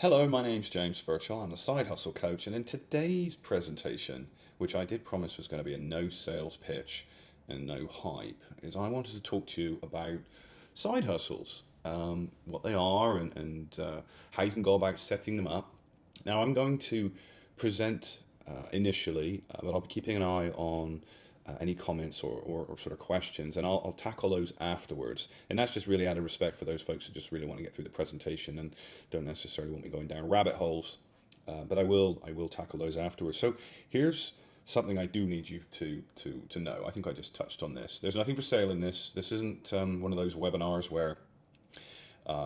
Hello, my name's James Birchall. I'm the Side Hustle Coach, and in today's presentation, which I did promise was going to be a no sales pitch and no hype, is I wanted to talk to you about side hustles, what they are, and how you can go about setting them up. Now, I'm going to present initially, but I'll be keeping an eye on any comments or sort of questions, and I'll tackle those afterwards. And that's just really out of respect for those folks who just really want to get through the presentation and don't necessarily want me going down rabbit holes. But I will tackle those afterwards. So here's something I do need you to know. I think I just touched on this. There's nothing for sale in this. This isn't one of those webinars where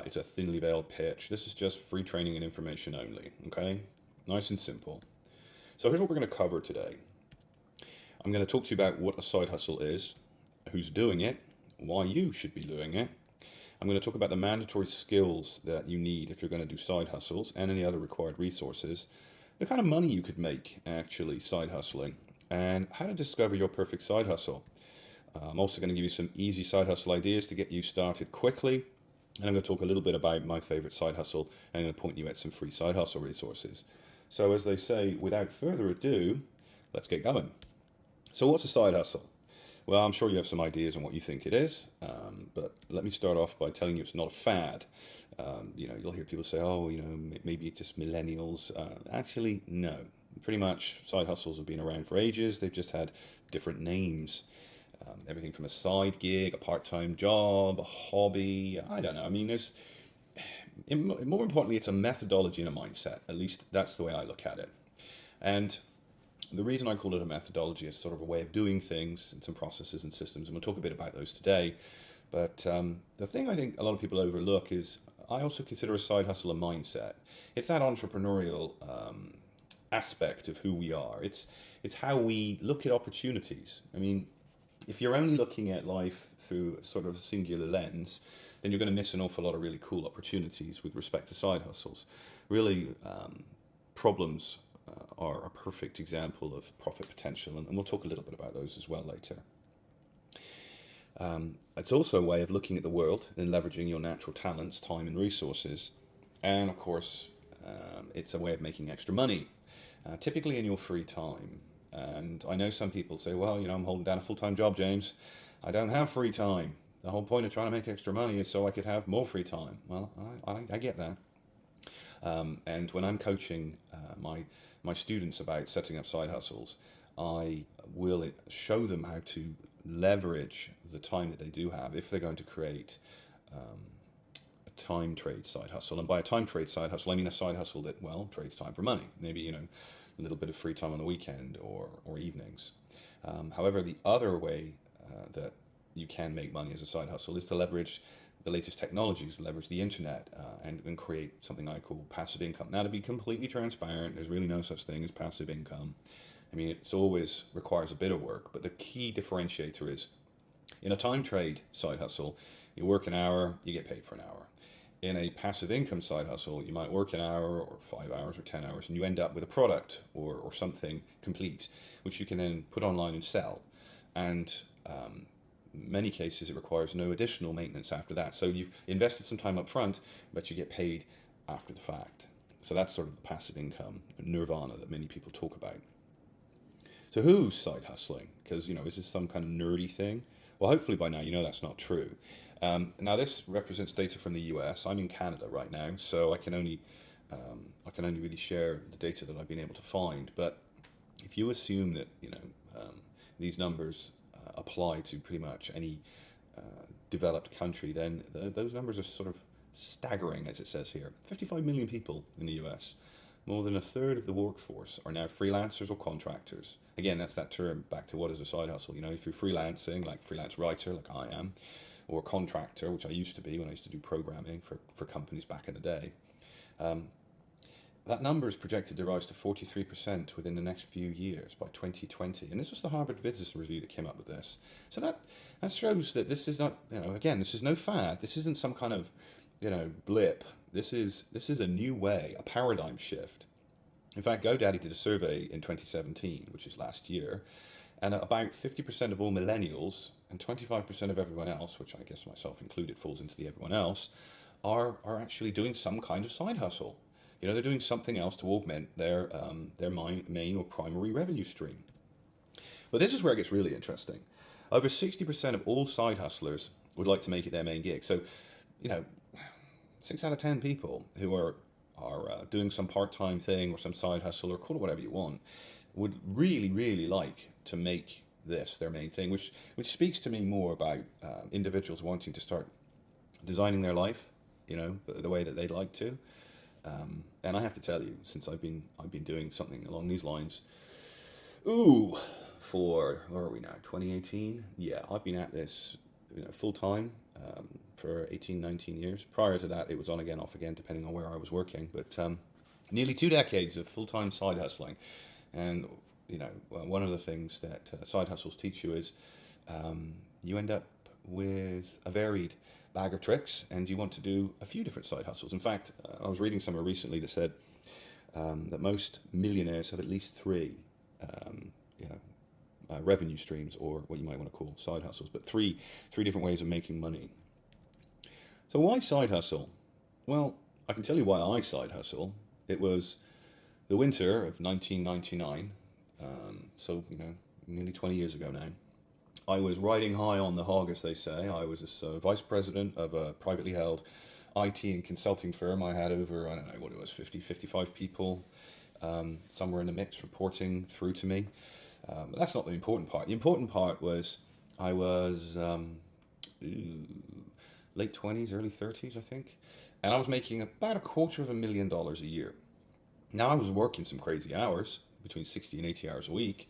it's a thinly veiled pitch. This is just free training and information only. Okay, nice and simple. So here's what we're going to cover today. I'm going to talk to you about what a side hustle is, who's doing it, why you should be doing it. I'm going to talk about the mandatory skills that you need if you're going to do side hustles and any other required resources, the kind of money you could make actually side hustling, and how to discover your perfect side hustle. I'm also going to give you some easy side hustle ideas to get you started quickly, and I'm going to talk a little bit about my favorite side hustle, and I'm going to point you at some free side hustle resources. So as they say, without further ado, let's get going. So what's a side hustle? Well, I'm sure you have some ideas on what you think it is, but let me start off by telling you it's not a fad. You'll hear people say, oh, maybe it's just millennials. Actually, no. Pretty much side hustles have been around for ages. They've just had different names. Everything from a side gig, a part-time job, a hobby. I don't know. I mean, more importantly, it's a methodology and a mindset. At least that's the way I look at it. And the reason I call it a methodology is sort of a way of doing things and some processes and systems, and we'll talk a bit about those today. But the thing I think a lot of people overlook is I also consider a side hustle a mindset. It's that entrepreneurial aspect of who we are. It's how we look at opportunities. I mean, if you're only looking at life through a sort of singular lens, then you're going to miss an awful lot of really cool opportunities with respect to side hustles. Really, problems are a perfect example of profit potential, and we'll talk a little bit about those as well later. It's also a way of looking at the world and leveraging your natural talents, time and resources, and of course it's a way of making extra money, typically in your free time. And I know some people say, well, I'm holding down a full-time job, James. I don't have free time. The whole point of trying to make extra money is so I could have more free time. Well, I get that. And when I'm coaching my students about setting up side hustles, I will show them how to leverage the time that they do have if they're going to create a time trade side hustle. And by a time trade side hustle, I mean a side hustle that, trades time for money. Maybe, a little bit of free time on the weekend or evenings. However, the other way that you can make money as a side hustle is to leverage the latest technologies, leverage the internet, and create something I call passive income. Now, to be completely transparent, there's really no such thing as passive income. I mean, it always requires a bit of work, but the key differentiator is in a time trade side hustle, you work an hour, you get paid for an hour. In a passive income side hustle, you might work an hour or 5 hours or 10 hours, and you end up with a product or something complete, which you can then put online and sell. And many cases it requires no additional maintenance after that. So you've invested some time up front, but you get paid after the fact. So that's sort of the passive income nirvana that many people talk about. So who's side hustling? Because, is this some kind of nerdy thing? Well, hopefully by now that's not true. Now this represents data from the US. I'm in Canada right now, so I can only really share the data that I've been able to find. But if you assume that these numbers apply to pretty much any developed country, then those numbers are sort of staggering, as it says here. 55 million people in the US. More than a third of the workforce are now freelancers or contractors. Again, that's that term back to what is a side hustle. If you're freelancing, like freelance writer, like I am, or contractor, which I used to be when I used to do programming for companies back in the day, that number is projected to rise to 43% within the next few years by 2020. And this was the Harvard Business Review that came up with this. So that shows that this is not, again, this is no fad. This isn't some kind of, blip. This is a new way, a paradigm shift. In fact, GoDaddy did a survey in 2017, which is last year, and about 50% of all millennials and 25% of everyone else, which I guess myself included falls into the everyone else, are actually doing some kind of side hustle. You know, they're doing something else to augment their main or primary revenue stream. But this is where it gets really interesting. Over 60% of all side hustlers would like to make it their main gig. So, you know, 6 out of 10 people who are doing some part-time thing or some side hustle, or call it whatever you want, would really, really like to make this their main thing, which speaks to me more about individuals wanting to start designing their life, you know, the way that they'd like to. And I have to tell you, since I've been doing something along these lines, for, where are we now, 2018? Yeah, I've been at this, you know, full time for 18, 19 years. Prior to that, it was on again, off again, depending on where I was working. But nearly 2 decades of full-time side hustling. And, you know, one of the things that side hustles teach you is you end up with a varied bag of tricks, and you want to do a few different side hustles. In fact, I was reading somewhere recently that said that most millionaires have at least 3 revenue streams, or what you might want to call side hustles, but three different ways of making money. So why side hustle? Well, I can tell you why I side hustle. It was the winter of 1999, so, you know, nearly 20 years ago now. I was riding high on the hog, as they say. I was vice president of a privately held IT and consulting firm. I had over, I don't know what it was, 50, 55 people somewhere in the mix reporting through to me. But that's not the important part. The important part was I was late 20s, early 30s, I think. And I was making about $250,000 a year. Now, I was working some crazy hours, between 60 and 80 hours a week.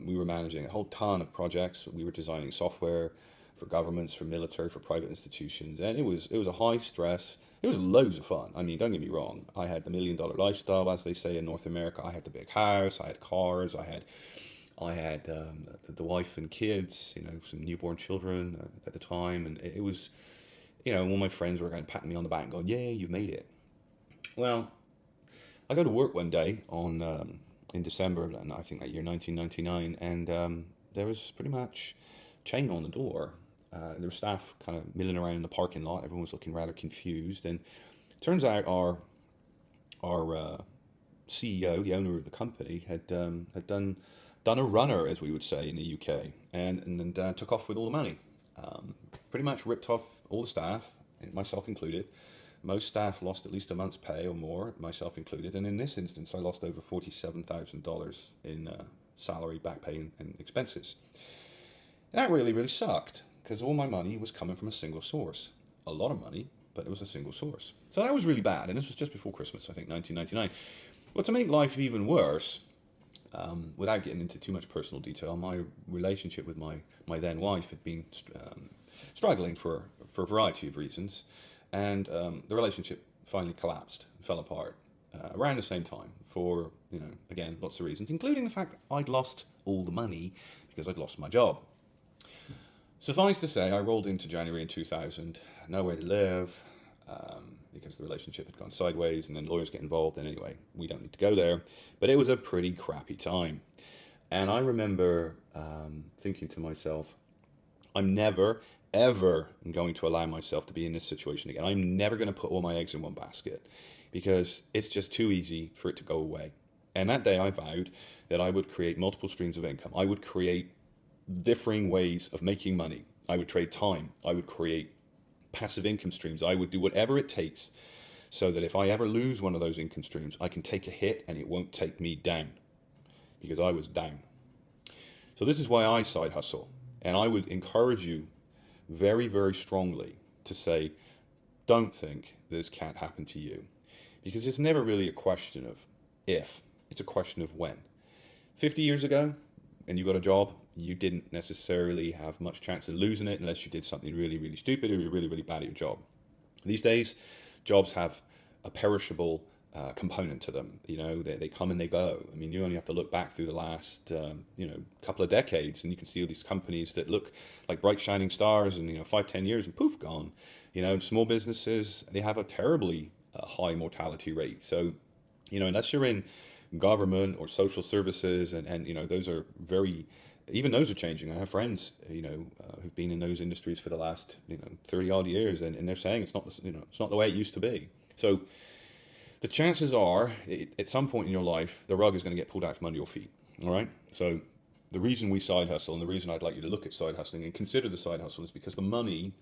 We were managing a whole ton of projects. We were designing software for governments, for military, for private institutions. And it was a high stress. It was loads of fun. I mean, don't get me wrong. I had the $1 million lifestyle, as they say in North America. I had the big house. I had cars. I had the wife and kids, you know, some newborn children at the time. And it was, you know, all my friends were going patting me on the back and going, "Yeah, you've made it." Well, I go to work one day in December, and I think that year, 1999, and there was pretty much chain on the door. There were staff kind of milling around in the parking lot. Everyone was looking rather confused, and it turns out our CEO, the owner of the company, had done a runner, as we would say in the UK, and took off with all the money. Pretty much ripped off all the staff, myself included. Most staff lost at least a month's pay or more, myself included. And in this instance, I lost over $47,000 in salary, back pay, and expenses. And that really, really sucked, because all my money was coming from a single source. A lot of money, but it was a single source. So that was really bad. And this was just before Christmas, I think, 1999. Well, to make life even worse, without getting into too much personal detail, my relationship with my then wife had been struggling for a variety of reasons. And the relationship finally collapsed, fell apart around the same time for, you know, again, lots of reasons, including the fact that I'd lost all the money because I'd lost my job. Suffice to say, I rolled into January in 2000, nowhere to live, because the relationship had gone sideways, and then lawyers get involved, and anyway, we don't need to go there. But it was a pretty crappy time. And I remember thinking to myself, I'm never, ever going to allow myself to be in this situation again. I'm never going to put all my eggs in one basket, because it's just too easy for it to go away. And that day I vowed that I would create multiple streams of income. I would create differing ways of making money. I would trade time. I would create passive income streams. I would do whatever it takes so that if I ever lose one of those income streams, I can take a hit and it won't take me down, because I was down. So this is why I side hustle. And I would encourage you very, very strongly to say, don't think this can't happen to you, because it's never really a question of if, it's a question of when. 50 years ago, and you got a job, you didn't necessarily have much chance of losing it unless you did something really, really stupid or you're really, really bad at your job. These days, jobs have a perishable component to them. You know, they come and they go. I mean, you only have to look back through the last, couple of decades, and you can see all these companies that look like bright shining stars, and 5-10 years and poof, gone. Small businesses, they have a terribly high mortality rate. So, unless you're in government or social services, and those are very, even those are changing. I have friends, who've been in those industries for the last, 30 odd years, and they're saying it's not the way it used to be. So the chances are, at some point in your life, the rug is going to get pulled out from under your feet. All right? So the reason we side hustle, and the reason I'd like you to look at side hustling and consider the side hustle, is because the money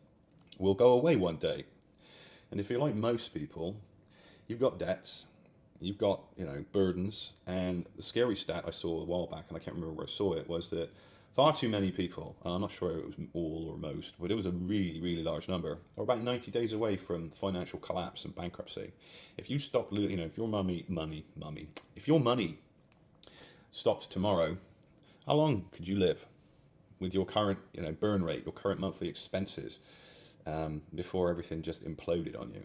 will go away one day. And if you're like most people, you've got debts, you've got, burdens, and the scary stat I saw a while back, and I can't remember where I saw it, was that far too many people, and I'm not sure it was all or most, but it was a really, really large number, are about 90 days away from financial collapse and bankruptcy. If you stop, if your if your money stopped tomorrow, how long could you live with your current, burn rate, your current monthly expenses, before everything just imploded on you?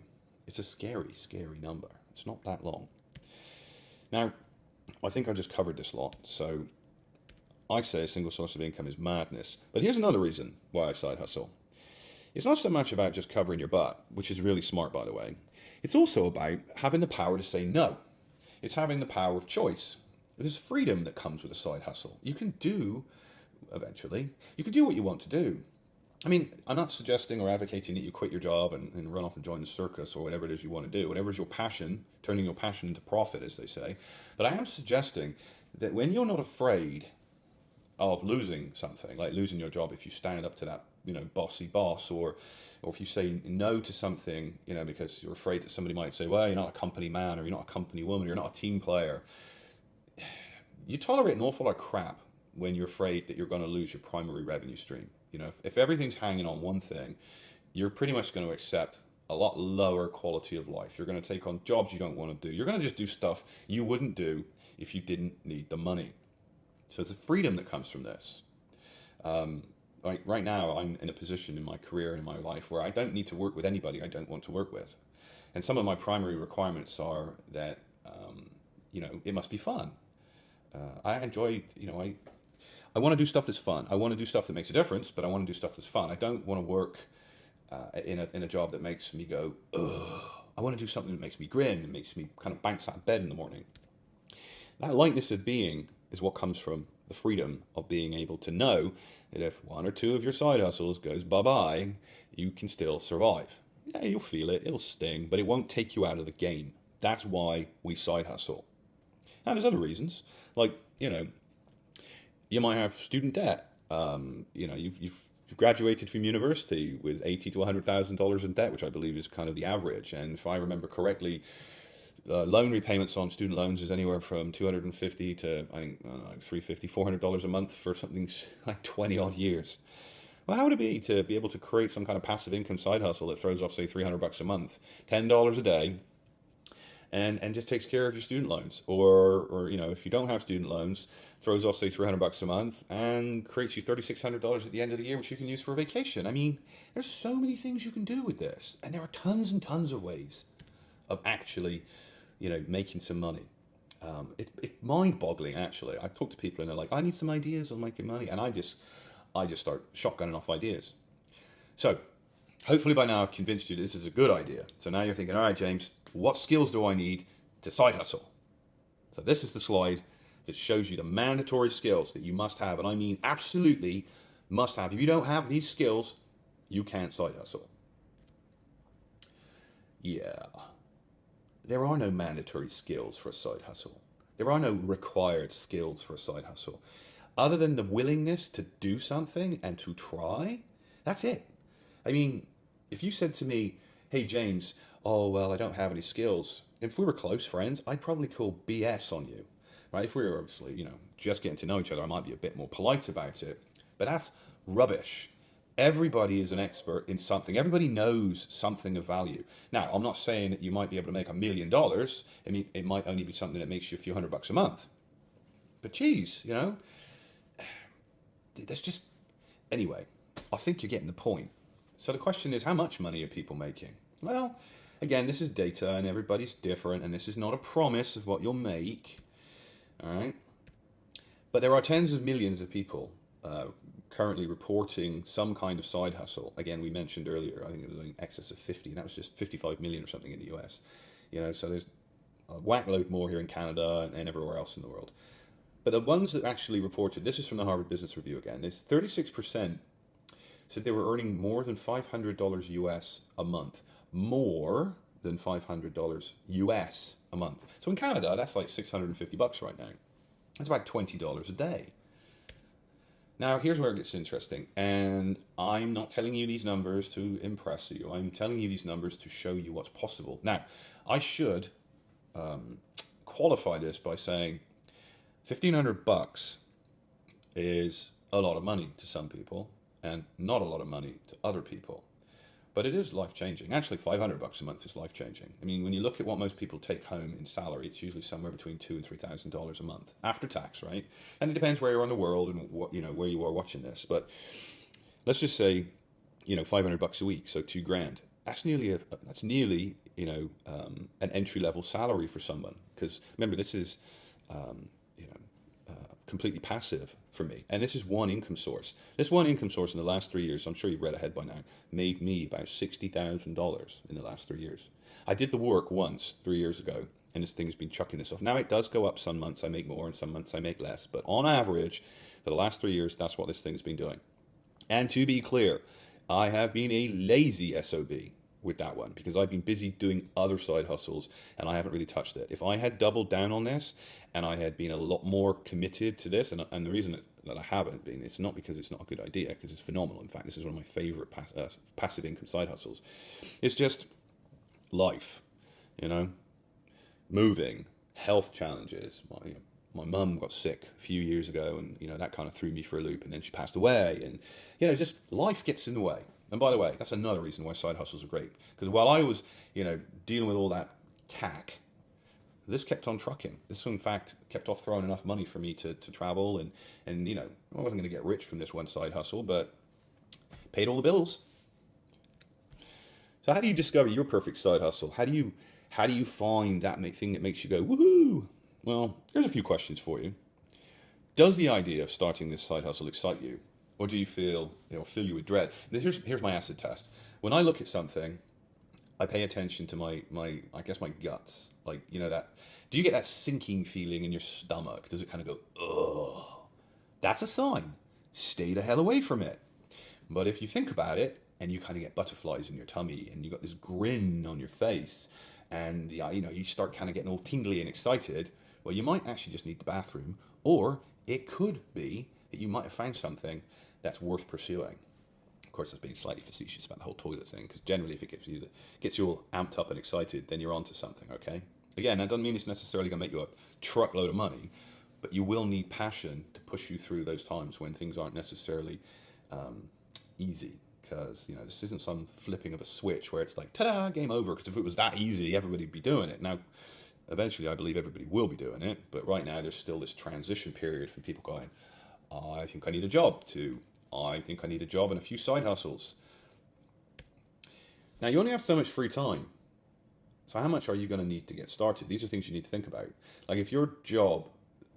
It's a scary, scary number. It's not that long. Now, I think I just covered this lot, so I say a single source of income is madness. But here's another reason why I side hustle. It's not so much about just covering your butt, which is really smart, by the way. It's also about having the power to say no. It's having the power of choice. There's freedom that comes with a side hustle. You can do what you want to do. I mean, I'm not suggesting or advocating that you quit your job and run off and join the circus or whatever it is you want to do. Whatever is your passion, turning your passion into profit, as they say. But I am suggesting that when you're not afraid of losing something, like losing your job if you stand up to that, bossy boss, or if you say no to something, because you're afraid that somebody might say, well, you're not a company man, or you're not a company woman, or you're not a team player. You tolerate an awful lot of crap when you're afraid that you're going to lose your primary revenue stream. If everything's hanging on one thing, you're pretty much going to accept a lot lower quality of life. You're going to take on jobs you don't want to do. You're going to just do stuff you wouldn't do if you didn't need the money. So it's a freedom that comes from this. Right now, I'm in a position in my career and in my life where I don't need to work with anybody I don't want to work with. And some of my primary requirements are that, it must be fun. I enjoy, I want to do stuff that's fun. I want to do stuff that makes a difference, but I want to do stuff that's fun. I don't want to work in a job that makes me go, ugh. I want to do something that makes me grin and makes me kind of bounce out of bed in the morning. That lightness of being is what comes from the freedom of being able to know that if one or two of your side hustles goes bye-bye, you can still survive. Yeah, you'll feel it, it'll sting, but it won't take you out of the game. That's why we side hustle. Now, there's other reasons, like, you might have student debt. You've graduated from university with $80,000 to $100,000 in debt, which I believe is kind of the average. And if I remember correctly, loan repayments on student loans is anywhere from $250 to $350, $400 a month for something like 20 odd years. Well, how would it be to be able to create some kind of passive income side hustle that throws off, say, $300 a month, $10 a day, and just takes care of your student loans, or if you don't have student loans, throws off, say, $300 a month and creates you $3,600 at the end of the year, which you can use for a vacation. I mean, there's so many things you can do with this, and there are tons and tons of ways of actually, making some money. It's mind-boggling, actually. I talk to people and they're like, I need some ideas on making money, and I just start shotgunning off ideas. So hopefully by now I've convinced you that this is a good idea. So now you're thinking, all right, James, what skills do I need to side hustle? So this is the slide that shows you the mandatory skills that you must have, and I mean absolutely must have. If you don't have these skills, you can't side hustle. Yeah. There are no mandatory skills for a side hustle. There are no required skills for a side hustle. Other than the willingness to do something and to try, that's it. I mean, if you said to me, hey, James, oh, well, I don't have any skills. If we were close friends, I'd probably call BS on you, right? If we were obviously, just getting to know each other, I might be a bit more polite about it. But that's rubbish. Everybody is an expert in something. Everybody knows something of value. Now, I'm not saying that you might be able to make $1 million. I mean, it might only be something that makes you a few $100 a month. But geez, there's just... Anyway, I think you're getting the point. So the question is, how much money are people making? Well, again, this is data and everybody's different, and this is not a promise of what you'll make. All right? But there are tens of millions of people currently reporting some kind of side hustle. Again, we mentioned earlier, I think it was in excess of 50, and that was just 55 million or something in the US. So there's a whack load more here in Canada and everywhere else in the world. But the ones that actually reported, this is from the Harvard Business Review again, there's 36% said they were earning more than $500 US a month, more than $500 US a month. So in Canada, that's like $650 right now. That's about $20 a day. Now, here's where it gets interesting. And I'm not telling you these numbers to impress you. I'm telling you these numbers to show you what's possible. Now, I should qualify this by saying $1,500 is a lot of money to some people and not a lot of money to other people. But it is life-changing. Actually, $500 a month is life-changing. I mean, when you look at what most people take home in salary, it's usually somewhere between $2,000 and $3,000 a month after tax, right? And it depends where you're in the world and what, where you are watching this. But let's just say, $500 a week, so $2,000. That's nearly an entry-level salary for someone. Because remember, this is completely passive for me. And this is one income source. This one income source in the last 3 years, I'm sure you've read ahead by now, made me about $60,000 in the last 3 years. I did the work once 3 years ago, and this thing's been chucking this off. Now it does go up. Some months I make more and some months I make less. But on average, for the last 3 years, that's what this thing's been doing. And to be clear, I have been a lazy SOB with that one because I've been busy doing other side hustles and I haven't really touched it. If I had doubled down on this and I had been a lot more committed to this, and the reason that I haven't been, it's not because it's not a good idea, because it's phenomenal. In fact, this is one of my favorite passive income side hustles. It's just life, moving, health challenges. My mum got sick a few years ago and, that kind of threw me for a loop, and then she passed away, and, just life gets in the way. And by the way, that's another reason why side hustles are great. Because while I was, dealing with all that tack, this kept on trucking. This, in fact, kept off throwing enough money for me to travel. And I wasn't going to get rich from this one side hustle, but paid all the bills. So how do you discover your perfect side hustle? How do you find that thing that makes you go, woohoo? Well, here's a few questions for you. Does the idea of starting this side hustle excite you? Or do you feel, fill you with dread? Here's my acid test. When I look at something, I pay attention to my guts. Like, do you get that sinking feeling in your stomach? Does it kind of go, ugh? That's a sign. Stay the hell away from it. But if you think about it, and you kind of get butterflies in your tummy, and you got this grin on your face, and you start kind of getting all tingly and excited, well, you might actually just need the bathroom, or it could be that you might have found something that's worth pursuing. Of course, that's being slightly facetious about the whole toilet thing, because generally if it gets you all amped up and excited, then you're onto something, okay? Again, that doesn't mean it's necessarily going to make you a truckload of money, but you will need passion to push you through those times when things aren't necessarily easy, because, this isn't some flipping of a switch where it's like, ta-da, game over, because if it was that easy, everybody'd be doing it. Now, eventually, I believe everybody will be doing it, but right now there's still this transition period for people going, I think I need a job, to I think I need a job and a few side hustles. Now, you only have so much free time. So how much are you going to need to get started? These are things you need to think about. Like, if your job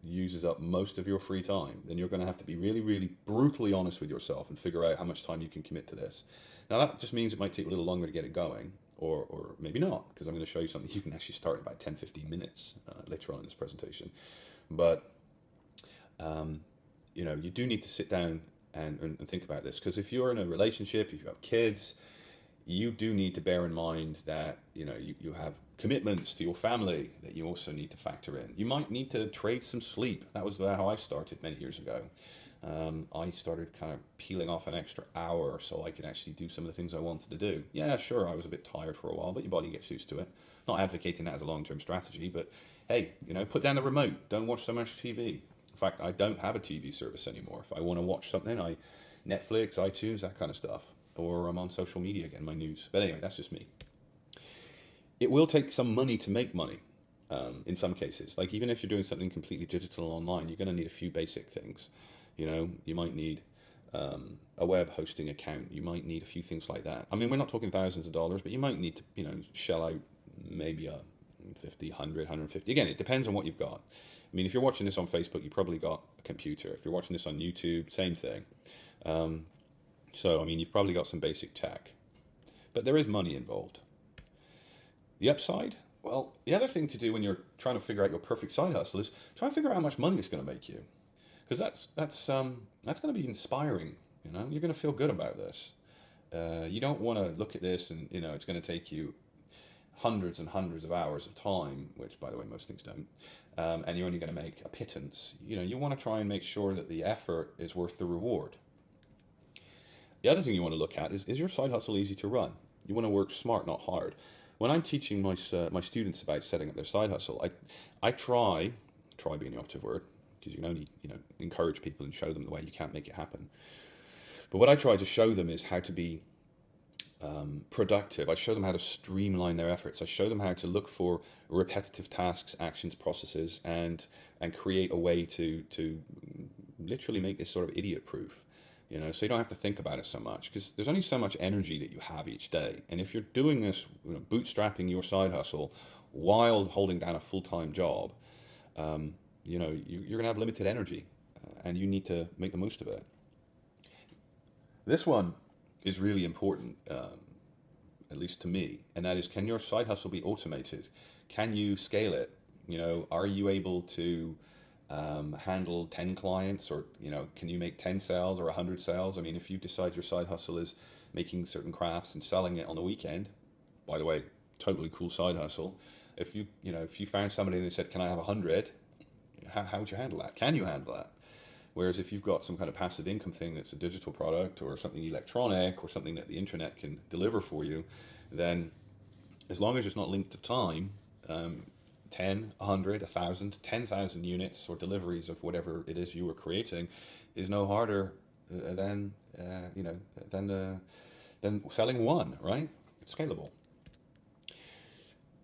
uses up most of your free time, then you're going to have to be really, really brutally honest with yourself and figure out how much time you can commit to this. Now, that just means it might take a little longer to get it going, or maybe not, because I'm going to show you something you can actually start in about 10-15 minutes later on in this presentation. But, you do need to sit down and think about this, because if you're in a relationship, if you have kids, you do need to bear in mind that you have commitments to your family that you also need to factor in. You might need to trade some sleep. That was how I started many years ago. I started kind of peeling off an extra hour so I could actually do some of the things I wanted to do. Yeah, sure, I was a bit tired for a while, but your body gets used to it. Not advocating that as a long-term strategy, but hey, put down the remote. Don't watch so much TV. In fact, I don't have a TV service anymore. If I want to watch something, Netflix, iTunes, that kind of stuff. Or I'm on social media again, my news. But anyway, that's just me. It will take some money to make money, in some cases. Like, even if you're doing something completely digital online, you're going to need a few basic things. You might need a web hosting account. You might need a few things like that. I mean, we're not talking thousands of dollars, but you might need to, shell out maybe a 50, 100, 150. Again, it depends on what you've got. I mean, if you're watching this on Facebook, you probably got a computer. If you're watching this on YouTube, same thing. So, I mean, you've probably got some basic tech. But there is money involved. The upside? Well, the other thing to do when you're trying to figure out your perfect side hustle is try and figure out how much money it's going to make you. Because that's going to be inspiring. You're going to feel good about this. You don't want to look at this and, it's going to take you hundreds and hundreds of hours of time, which, by the way, most things don't, and you're only going to make a pittance, you want to try and make sure that the effort is worth the reward. The other thing you want to look at is your side hustle easy to run? You want to work smart, not hard. When I'm teaching my students about setting up their side hustle, I try being the operative word, because you can only encourage people and show them the way. You can't make it happen. But what I try to show them is how to be productive. I show them how to streamline their efforts. I show them how to look for repetitive tasks, actions, processes, and create a way to literally make this sort of idiot proof. So you don't have to think about it so much, because there's only so much energy that you have each day. And if you're doing this, bootstrapping your side hustle while holding down a full-time job, you're going to have limited energy, and you need to make the most of it. This one is really important, at least to me, and that is, can your side hustle be automated? Can you scale it? Are you able to handle 10 clients, or can you make 10 sales or 100 sales? I mean, if you decide your side hustle is making certain crafts and selling it on the weekend, by the way, totally cool side hustle. If you found somebody and they said, can I have 100? How would you handle that? Can you handle that? Whereas if you've got some kind of passive income thing that's a digital product or something electronic or something that the internet can deliver for you, then as long as it's not linked to time, 10, 100, 1,000, 10,000 units or deliveries of whatever it is you were creating is no harder than selling one, right? It's scalable.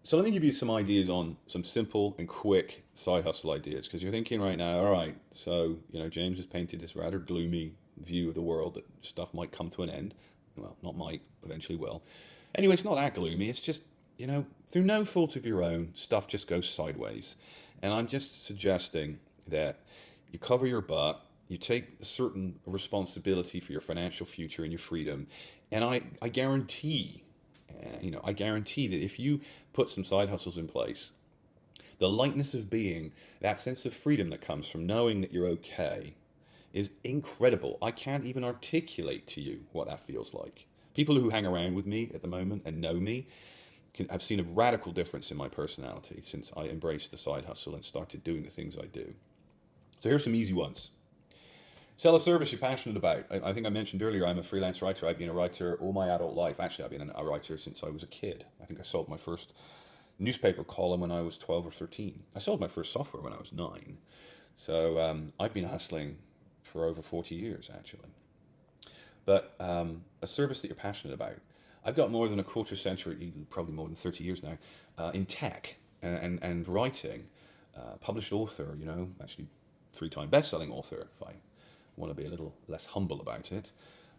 So let me give you some ideas on some simple and quick side hustle ideas, because you're thinking right now, all right, so James has painted this rather gloomy view of the world that stuff might come to an end. Well, not might, eventually will. Anyway, it's not that gloomy. It's just through no fault of your own, stuff just goes sideways. And I'm just suggesting that you cover your butt, you take a certain responsibility for your financial future and your freedom. And I guarantee, I guarantee that if you put some side hustles in place, the lightness of being, that sense of freedom that comes from knowing that you're okay, is incredible. I can't even articulate to you what that feels like. People who hang around with me at the moment and know me, I've seen a radical difference in my personality since I embraced the side hustle and started doing the things I do. So here's some easy ones. Sell a service you're passionate about. I think I mentioned earlier, I'm a freelance writer. I've been a writer all my adult life. Actually, I've been a writer since I was a kid. I think I sold my first newspaper column when I was 12 or 13. I sold my first software when I was 9. So I've been hustling for over 40 years, actually. But a service that you're passionate about. I've got more than a quarter century, probably more than 30 years now, in tech and writing. Published author, actually 3-time best-selling author, if I want to be a little less humble about it.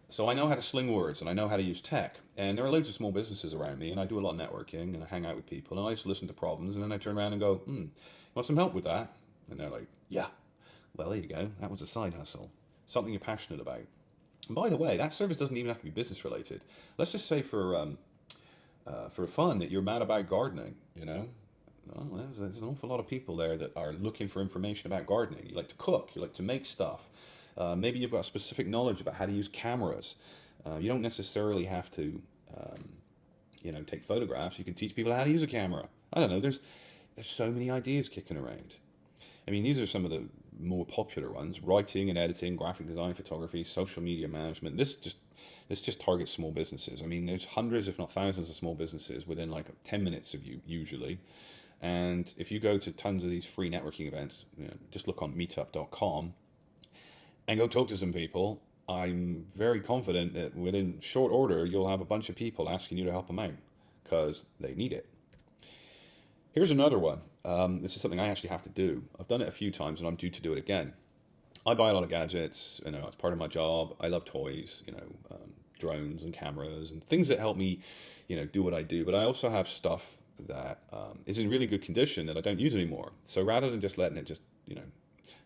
So I know how to sling words, and I know how to use tech. And there are loads of small businesses around me, and I do a lot of networking, and I hang out with people, and I just listen to problems, and then I turn around and go, want some help with that? And they're like, yeah. Well, there you go. That was a side hustle. Something you're passionate about. And by the way, that service doesn't even have to be business related. Let's just say for fun that you're mad about gardening, Well, there's an awful lot of people there that are looking for information about gardening. You like to cook, you like to make stuff. Maybe you've got specific knowledge about how to use cameras. You don't necessarily have to, take photographs. You can teach people how to use a camera. I don't know. There's so many ideas kicking around. I mean, these are some of the more popular ones: writing and editing, graphic design, photography, social media management. This just targets small businesses. I mean, there's hundreds, if not thousands, of small businesses within like 10 minutes of you usually. And if you go to tons of these free networking events, just look on meetup.com and go talk to some people. I'm very confident that within short order, you'll have a bunch of people asking you to help them out because they need it. Here's another one. This is something I actually have to do. I've done it a few times and I'm due to do it again. I buy a lot of gadgets, it's part of my job. I love toys, drones and cameras and things that help me, do what I do. But I also have stuff that is in really good condition that I don't use anymore. So rather than just letting it just,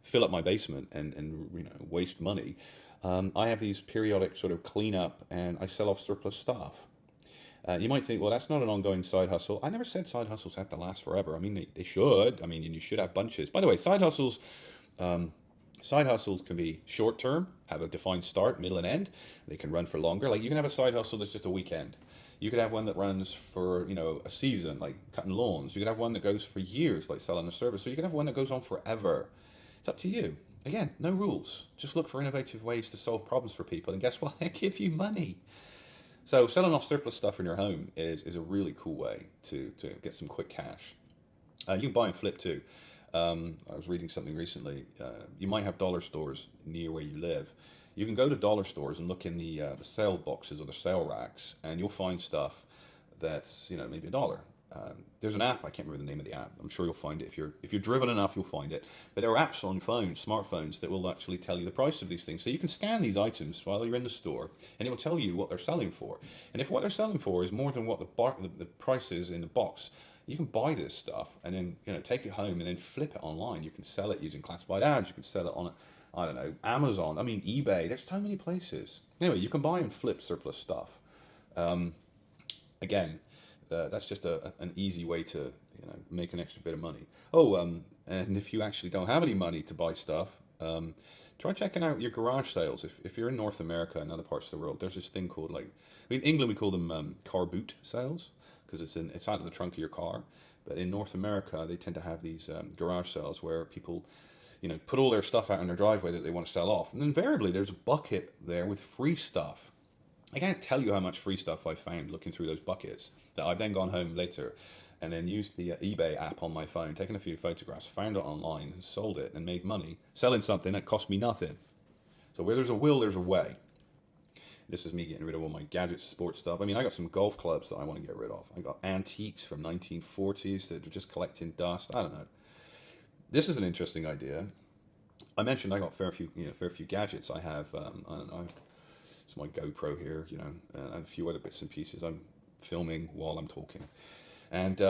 fill up my basement and waste money, I have these periodic sort of cleanup and I sell off surplus stuff. You might think, well, that's not an ongoing side hustle. I never said side hustles have to last forever. I mean, they should. I mean, you should have bunches. By the way, side hustles, Side hustles can be short term, have a defined start, middle, and end. They can run for longer. Like you can have a side hustle that's just a weekend. You could have one that runs for, a season, like cutting lawns. You could have one that goes for years, like selling a service. So you could have one that goes on forever. It's up to you. Again, no rules. Just look for innovative ways to solve problems for people. And guess what? They give you money. So selling off surplus stuff in your home is a really cool way to get some quick cash. You can buy and flip too. I was reading something recently. You might have dollar stores near where you live. You can go to dollar stores and look in the sale boxes or the sale racks, and you'll find stuff that's maybe $1. There's an app. I can't remember the name of the app. I'm sure you'll find it if you're driven enough. You'll find it. But there are apps on phones, smartphones, that will actually tell you the price of these things. So you can scan these items while you're in the store, and it will tell you what they're selling for. And if what they're selling for is more than what the price is in the box, you can buy this stuff and then take it home and then flip it online. You can sell it using classified ads. You can sell it on I don't know, Amazon. I mean, eBay. There's so many places. Anyway, you can buy and flip surplus stuff. Again, that's just an easy way to make an extra bit of money. Oh, and if you actually don't have any money to buy stuff, try checking out your garage sales. If you're in North America and other parts of the world, there's this thing called in England we call them car boot sales, because it's out of the trunk of your car. But in North America, they tend to have these garage sales where people put all their stuff out in their driveway that they want to sell off. And invariably, there's a bucket there with free stuff. I can't tell you how much free stuff I found looking through those buckets that I've then gone home later and then used the eBay app on my phone, taken a few photographs, found it online, and sold it and made money selling something that cost me nothing. So where there's a will, there's a way. This is me getting rid of all my gadgets, sports stuff. I mean, I got some golf clubs that I want to get rid of. I got antiques from 1940s that are just collecting dust. I don't know. This is an interesting idea. I mentioned I got fair few gadgets. I have, I don't know, it's my GoPro here, and a few other bits and pieces. I'm filming while I'm talking, and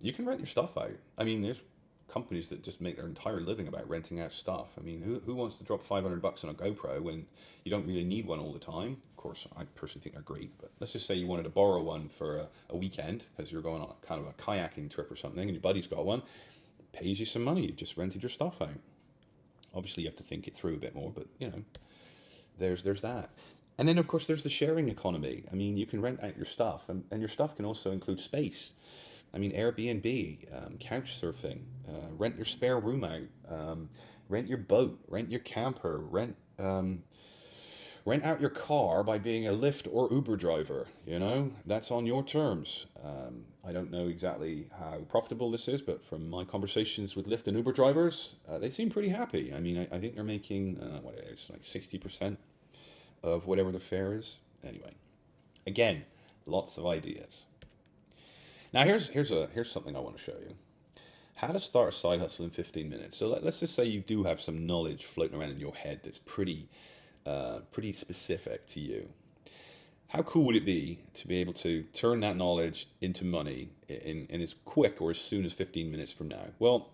you can rent your stuff out. I mean, there's companies that just make their entire living about renting out stuff. I mean, who wants to drop $500 on a GoPro when you don't really need one all the time? Of course, I personally think they're great, but let's just say you wanted to borrow one for a weekend because you're going on a kind of a kayaking trip or something, and your buddy's got one. Pays you some money. You've just rented your stuff out. Obviously, you have to think it through a bit more, but there's that. And then, of course, there's the sharing economy. I mean, you can rent out your stuff, and your stuff can also include space. I mean, Airbnb, couch surfing, rent your spare room out, rent your boat, rent your camper, rent out your car by being a Lyft or Uber driver. That's on your terms. I don't know exactly how profitable this is, but from my conversations with Lyft and Uber drivers, they seem pretty happy. I mean, I think they're making like 60% of whatever the fare is. Anyway, again, lots of ideas. Now here's something I want to show you. How to start a side hustle in 15 minutes. So let's just say you do have some knowledge floating around in your head that's pretty specific to you. How cool would it be to be able to turn that knowledge into money in as quick or as soon as 15 minutes from now? Well,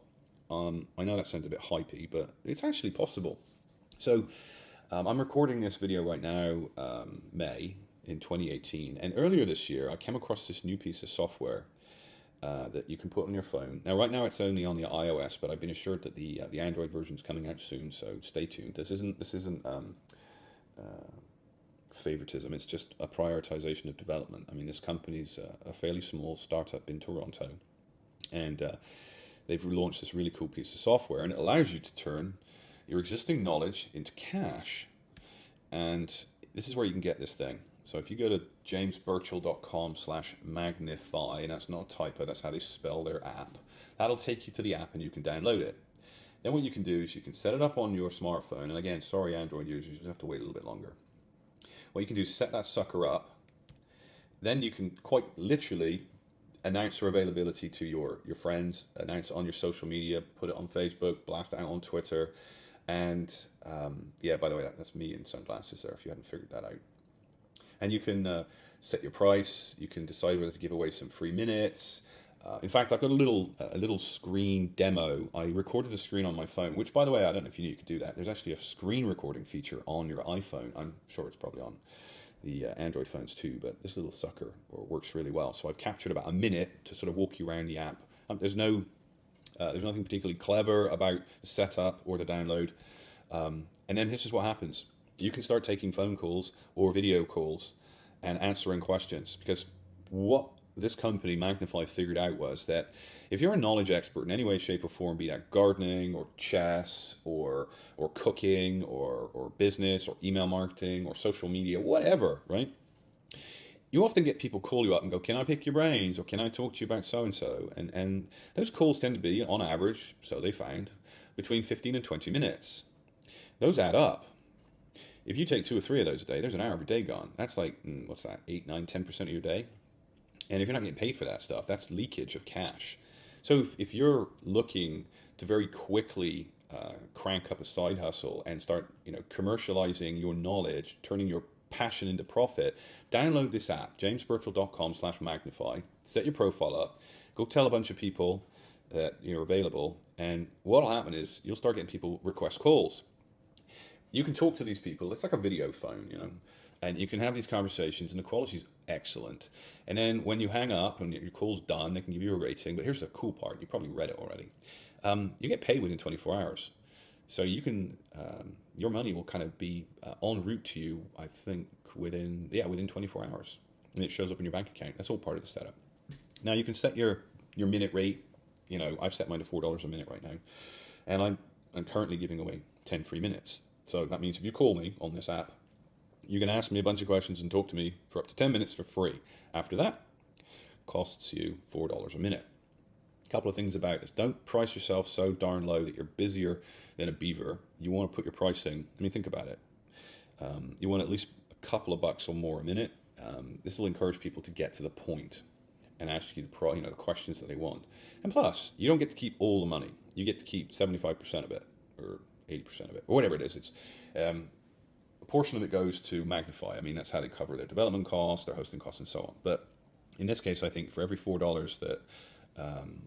I know that sounds a bit hypey, but it's actually possible. So I'm recording this video right now, May in 2018, and earlier this year I came across this new piece of software that you can put on your phone. Now, right now it's only on the iOS, but I've been assured that the Android version is coming out soon, so stay tuned. This isn't favoritism. It's just a prioritization of development. I mean, this company's a fairly small startup in Toronto, and they've launched this really cool piece of software, and it allows you to turn your existing knowledge into cash. And this is where you can get this thing. So if you go to jamesburchell.com/magnify, and that's not a typo, that's how they spell their app, that'll take you to the app and you can download it. Then what you can do is you can set it up on your smartphone, and again, sorry Android users, you just have to wait a little bit longer. What you can do is set that sucker up, then you can quite literally announce your availability to your friends, announce it on your social media, put it on Facebook, blast it out on Twitter, and yeah, by the way, that's me in sunglasses there if you hadn't figured that out. And you can set your price, you can decide whether to give away some free minutes. In fact, I've got a little screen demo. I recorded a screen on my phone, which, by the way, I don't know if you could do that. There's actually a screen recording feature on your iPhone. I'm sure it's probably on the Android phones too, but this little sucker works really well. So I've captured about a minute to sort of walk you around the app. There's no There's nothing particularly clever about the setup or the download. And then this is what happens. You can start taking phone calls or video calls and answering questions, because what this company Magnify figured out was that if you're a knowledge expert in any way, shape, or form, be that gardening or chess or cooking or business or email marketing or social media, whatever, right? You often get people call you up and go, can I pick your brains, or can I talk to you about so-and-so? And those calls tend to be, on average, so they found, between 15 and 20 minutes. Those add up. If you take 2 or 3 of those a day, there's an hour every day gone. That's like, what's that, 8, 9, 10% of your day? And if you're not getting paid for that stuff, that's leakage of cash. So if you're looking to very quickly crank up a side hustle and start, commercializing your knowledge, turning your passion into profit, download this app, jamesbirchall.com/magnify, set your profile up, go tell a bunch of people that you're available, and what'll happen is you'll start getting people request calls. You can talk to these people. It's like a video phone, and you can have these conversations, and the quality is excellent. And then when you hang up and your call's done, they can give you a rating. But here's the cool part. You probably read it already. You get paid within 24 hours. So you can, your money will kind of be en route to you, I think, within 24 hours. And it shows up in your bank account. That's all part of the setup. Now you can set your minute rate. I've set mine to $4 a minute right now. And I'm currently giving away 10 free minutes. So that means if you call me on this app, you can ask me a bunch of questions and talk to me for up to 10 minutes for free. After that, costs you $4 a minute. A couple of things about this. Don't price yourself so darn low that you're busier than a beaver. You want to put your pricing, think about it. You want at least a couple of bucks or more a minute. This will encourage people to get to the point and ask you the questions that they want. And plus, you don't get to keep all the money. You get to keep 75% of it, or 80% of it, or whatever it is. It's a portion of it goes to Magnify. That's how they cover their development costs, their hosting costs, and so on. But in this case, I think for every $4 that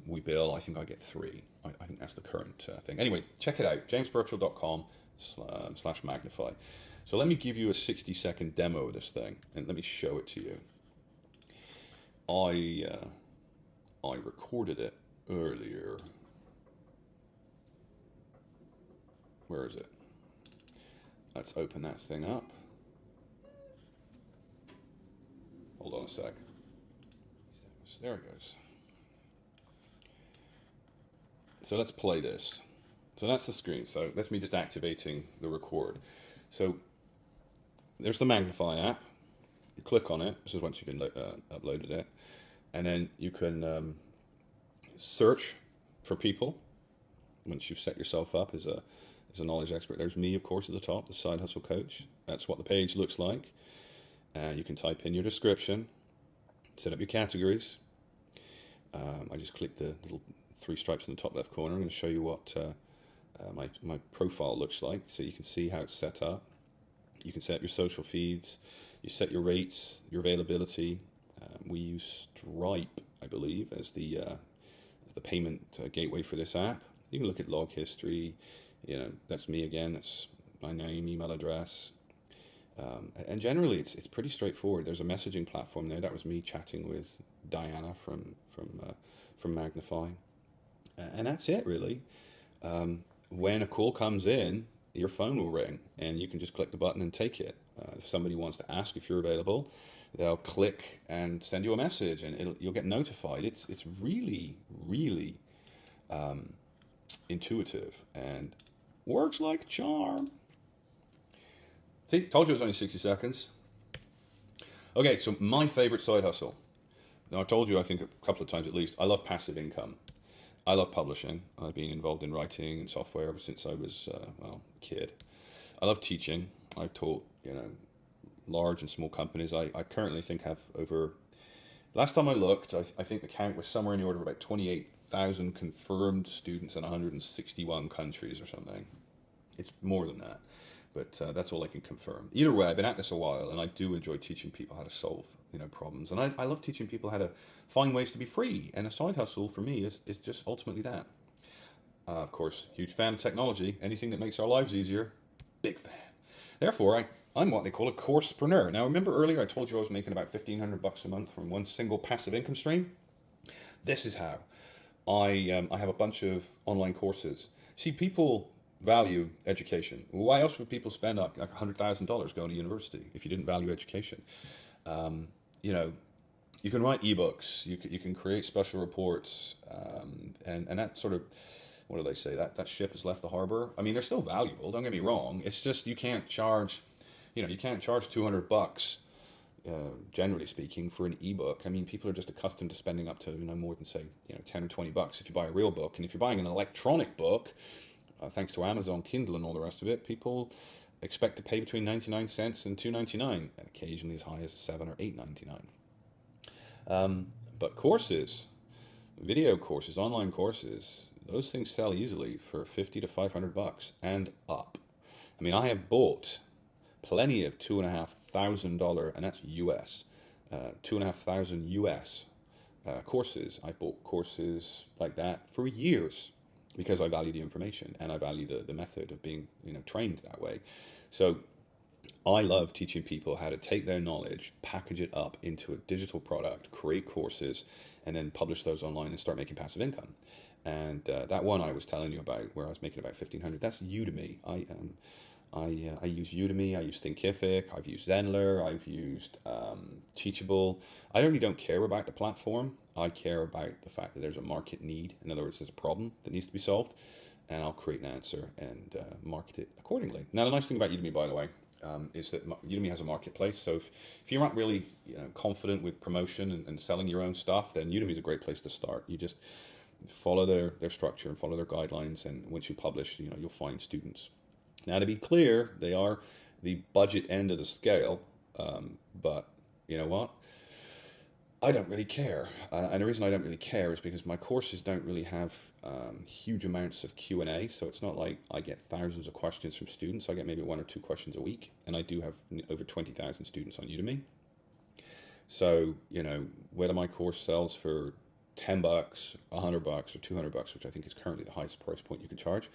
we bill, I think I get 3. I think that's the current thing. Anyway, check it out, jamesbirchall.com/magnify. So let me give you a 60-second demo of this thing, and let me show it to you. I recorded it earlier. Where is it? Let's open that thing up. Hold on a sec. There it goes. So let's play this. So that's the screen. So that's me just activating the record. So there's the Magnify app. You click on it. This is once you've uploaded it. And then you can search for people once you've set yourself up as a knowledge expert. There's me, of course, at the top, the side hustle coach. That's what the page looks like. You can type in your description, set up your categories. I just clicked the little 3 stripes in the top left corner. I'm going to show you what my profile looks like, so you can see how it's set up. You can set up your social feeds. You set your rates, your availability. We use Stripe, I believe, as the payment gateway for this app. You can look at log history. That's me again. That's my name, email address. And generally, it's pretty straightforward. There's a messaging platform there. That was me chatting with Diana from Magnify. And that's it, really. When a call comes in, your phone will ring, and you can just click the button and take it. If somebody wants to ask if you're available, they'll click and send you a message, and you'll get notified. It's really, really intuitive and works like a charm. See, told you it was only 60 seconds. Okay, so my favorite side hustle. Now, I told you, I think a couple of times at least, I love passive income. I love publishing. I've been involved in writing and software ever since I was, a kid. I love teaching. I've taught, large and small companies. I currently think have over, last time I looked, I think the count was somewhere in the order of about 28,000 confirmed students in 161 countries or something. It's more than that, but that's all I can confirm. Either way, I've been at this a while, and I do enjoy teaching people how to solve problems. And I love teaching people how to find ways to be free. And a side hustle for me is just ultimately that. Of course, huge fan of technology. Anything that makes our lives easier, big fan. Therefore, I'm what they call a coursepreneur. Now, remember earlier I told you I was making about $1,500 a month from one single passive income stream? This is how. I have a bunch of online courses. See, people value education. Why else would people spend like $100,000 going to university if you didn't value education? You know, you can write ebooks, you can create special reports, and that sort of, what do they say? That ship has left the harbor. I mean, they're still valuable. Don't get me wrong. It's just you can't charge, you can't charge $200. Generally speaking, for an ebook. I mean, people are just accustomed to spending up to more than say 10 or $20 if you buy a real book. And if you're buying an electronic book, thanks to Amazon Kindle and all the rest of it, people expect to pay between 99 cents and $2.99, and occasionally as high as $7 or $8.99. But courses, video courses, online courses, those things sell easily for $50 to $500 and up. I mean, I have bought plenty of $2,500, and that's US, $2,500 US courses. I bought courses like that for years because I value the information and I value the method of being trained that way. So I love teaching people how to take their knowledge, package it up into a digital product, create courses, and then publish those online and start making passive income. And that one I was telling you about, where I was making about $1,500, that's Udemy. I use Udemy, I use Thinkific, I've used Zenler, I've used Teachable. I really don't care about the platform. I care about the fact that there's a market need. In other words, there's a problem that needs to be solved, and I'll create an answer and market it accordingly. Now, the nice thing about Udemy, by the way, is that Udemy has a marketplace. So if you're not really confident with promotion and selling your own stuff, then Udemy is a great place to start. You just follow their structure and follow their guidelines, and once you publish, you'll find students. Now, to be clear, they are the budget end of the scale, but you know what? I don't really care. And the reason I don't really care is because my courses don't really have huge amounts of Q&A, so it's not like I get thousands of questions from students. I get maybe 1 or 2 questions a week, and I do have over 20,000 students on Udemy. So, whether my course sells for $10, $100, or $200, which I think is currently the highest price point you can charge,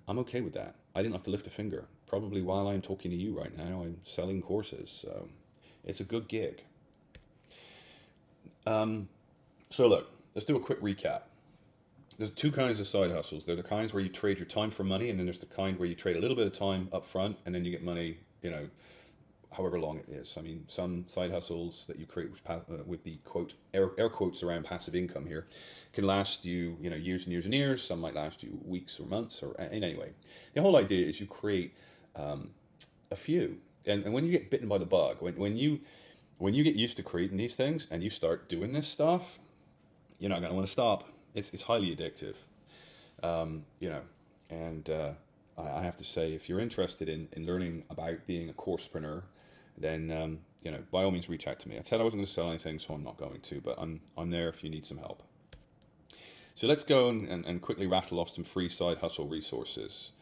I'm okay with that. I didn't have to lift a finger. Probably while I'm talking to you right now, I'm selling courses, so it's a good gig. So look, let's do a quick recap. There's 2 kinds of side hustles. They're the kinds where you trade your time for money, and then there's the kind where you trade a little bit of time up front, and then you get money, however long it is. I mean, some side hustles that you create with the quote, air quotes around passive income here, can last you, years and years and years. Some might last you weeks or months, or in any way. The whole idea is you create a few, and when you get bitten by the bug, when you get used to creating these things and you start doing this stuff, you're not going to want to stop. It's highly addictive, and I have to say, if you're interested in learning about being a coursepreneur, then by all means reach out to me. I said I wasn't going to sell anything, so I'm not going to, but I'm there if you need some help. So let's go and quickly rattle off some free side hustle resources.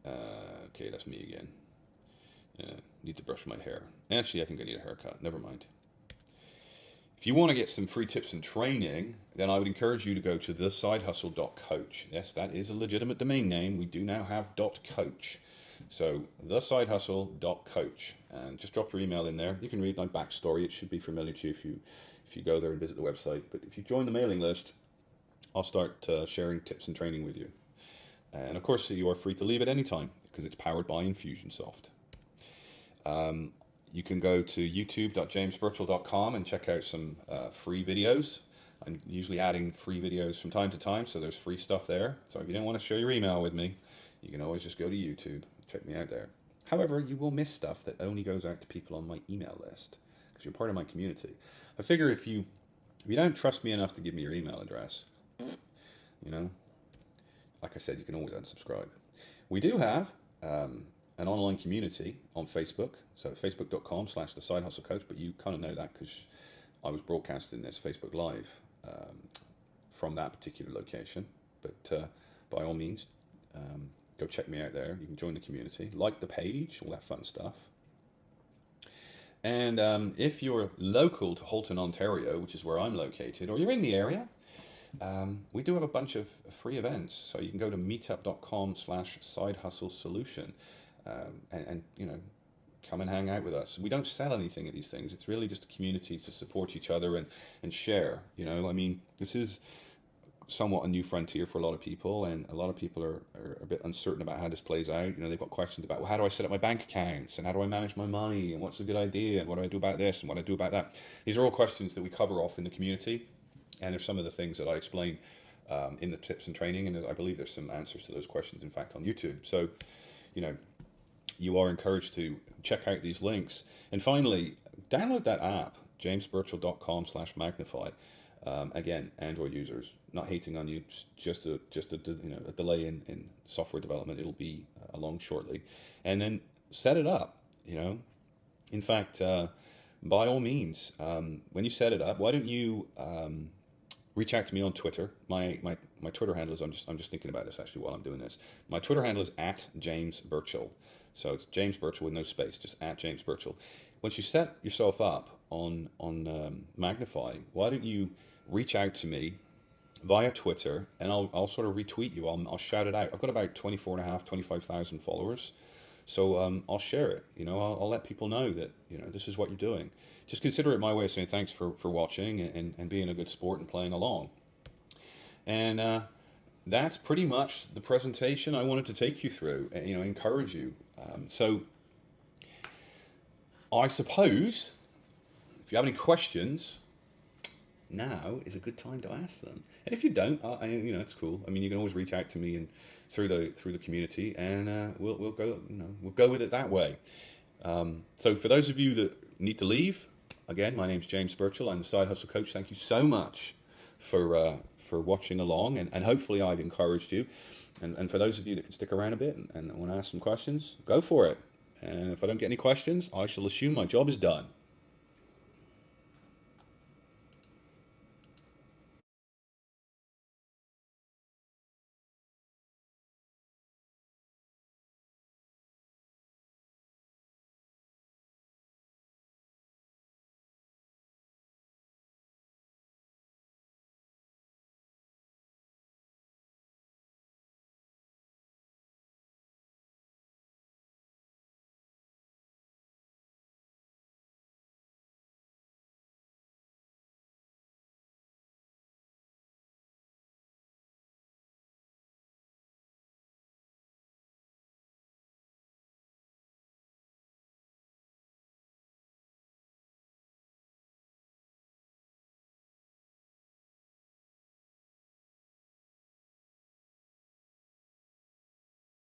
Okay, that's me again. Need to brush my hair. Actually, I think I need a haircut. Never mind. If you want to get some free tips and training, then I would encourage you to go to thesidehustle.coach. Yes, that is a legitimate domain name. We do now have .coach. So thesidehustle.coach, and just drop your email in there. You can read my backstory. It should be familiar to you if you go there and visit the website. But if you join the mailing list, I'll start sharing tips and training with you. And of course, you are free to leave at any time because it's powered by Infusionsoft. You can go to youtube.jamesbirchall.com and check out some free videos. I'm usually adding free videos from time to time, so there's free stuff there. So if you don't want to share your email with me, you can always just go to YouTube. Check me out there. However, you will miss stuff that only goes out to people on my email list because you're part of my community. I figure if you don't trust me enough to give me your email address, like I said, you can always unsubscribe. We do have an online community on Facebook, so facebook.com/thesidehustlecoach, but you kind of know that because I was broadcasting this Facebook Live from that particular location. But by all means, go check me out there. You can join the community, like the page, all that fun stuff. And if you're local to Halton, Ontario, which is where I'm located, or you're in the area, we do have a bunch of free events. So you can go to meetup.com/sidehustlesolution and come and hang out with us. We don't sell anything at these things. It's really just a community to support each other and share. I mean, this is somewhat a new frontier for a lot of people, and a lot of people are a bit uncertain about how this plays out. You know, they've got questions about, well, how do I set up my bank accounts, and how do I manage my money, and what's a good idea, and what do I do about this, and what do I do about that. These are all questions that we cover off in the community, and there's some of the things that I explain in the tips and training, and I believe there's some answers to those questions, in fact, on YouTube. So, you know, you are encouraged to check out these links. And finally, download that app, jamesbirchall.com/magnify. Again, Android users, not hating on you, just a delay in software development. It'll be along shortly, and then set it up. You know, in fact, by all means, when you set it up, why don't you reach out to me on Twitter? My Twitter handle is, I'm just thinking about this actually while I'm doing this. My Twitter handle is @JamesBirchall. So it's James Birchall with no space, just @JamesBirchall. Once you set yourself up on Magnify, why don't you reach out to me via Twitter, and I'll sort of retweet you. I'll shout it out. I've got about 25,000 followers, so I'll share it. You know, I'll let people know that, you know, this is what you're doing. Just consider it my way of saying thanks for watching and being a good sport and playing along. And that's pretty much the presentation I wanted to take you through, and, you know, encourage you. So I suppose if you have any questions, now is a good time to ask them. And if you don't, you know, it's cool. I mean, you can always reach out to me and through the community, and we'll go with it that way. So for those of you that need to leave, again, my name's James Birchall. I'm the Side Hustle Coach. Thank you so much for watching along, and hopefully I've encouraged you. And for those of you that can stick around a bit and want to ask some questions, go for it. And if I don't get any questions, I shall assume my job is done.